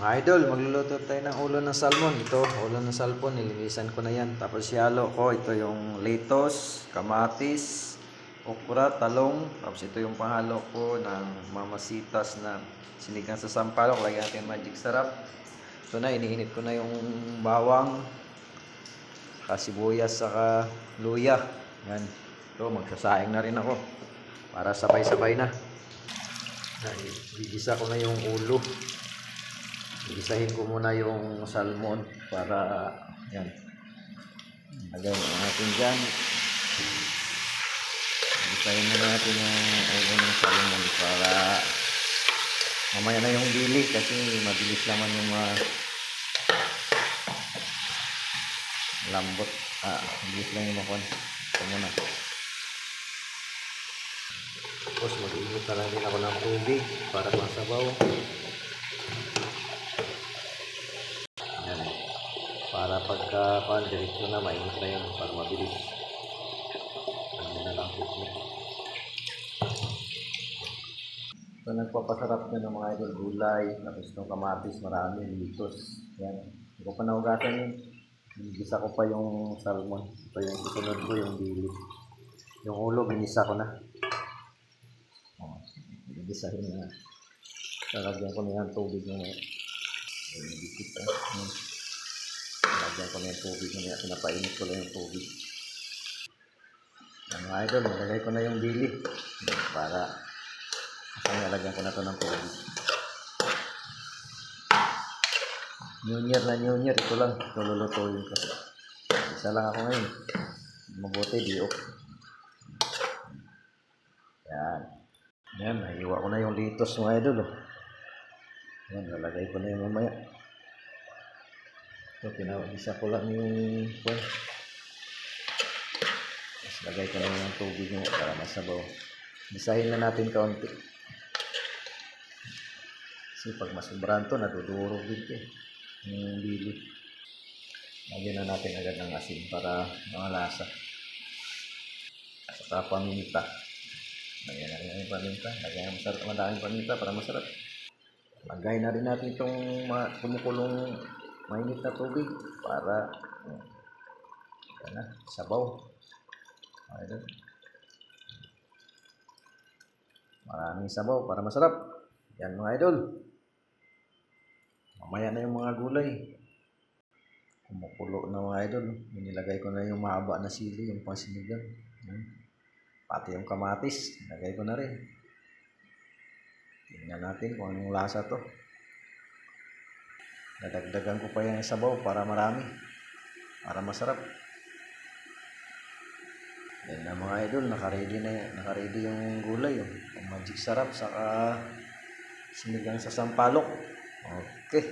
Mga idol, magluluto tayo ng ulo ng salmon. Ito, ulo ng salmon, nilinisan ko na yan. Tapos siyalo ko, ito yung lettuce, kamatis, okra, talong. Tapos ito yung pahalo ko ng mamasitas na sinigang sa sampalok. Lagyan natin magic sarap. Ito na, iniinit ko na yung bawang, kasibuyas, saka luya. Yan. Ito, magsasaing na rin ako para sabay-sabay na. Igisa ko na yung ulo. Isahin ko muna yung salmon para yan. Lagay natin dyan. Isahin muna natin yung ulo ng salmon para mamaya na yung dili kasi mabilis naman yung lambot. Mabilis lang yung makon. Ito muna. Tapos mag-init na lang din ako ng tubig para masabaw. Para pagka diretso na mainit na yun para mabilis. Ano na lang picnic. So nagpapasarap nyo ng mga idol gulay, tapos itong kamatis, marami, litos. Yan. Hindi ko pa nahugasan yun. Ginisa ko pa yung salmon. Ito yung susunod ko, yung dili. Yung ulo, ginisa ko na. Gisahin na. Lalagyan ko na yung tubig ng dikit pa. Lagyan ko na yung tubig na pinapainit ko lang yung tubig. Mga idol, nalagay ko na yung dili para nalagyan ko na to ng tubig. New Year, ito lang, ito lulutuin ko. Isa lang ako ngayon, mabuti diok. Yan, nahiwa ko na yung litos mga idol. Yan, nalagay ko na yung mamaya. So, pinawagisa ko lang yung tapos lagay ko na yung tubig nyo para masabaw. Bisahin na natin kaunti. Kasi pag masubrahan to, nadudurog dito yung dili. Lagyan na natin agad ng asin para malasa. Saka paminta. Lagyan na rin yung paminta. Lagyan na masarap, madaming paminta para masarap. Lagay na rin natin itong kumukulong mainit na tubig para sabaw. Ayan. Maraming sabaw para masarap. Yan mga idol. Mamaya na yung mga gulay. Kumukulo na mga idol. Nilagay ko na yung mahaba na sili, yung pansinigang. Pati yung kamatis, nilagay ko na rin. Tingnan natin kung anong lasa to. Nadagdagan ko pa yung sabaw para marami. Para masarap. Yan na mga idol, naka-ready yung gulay. Yung magic sarap, saka sinigang sa sampalok. Okay.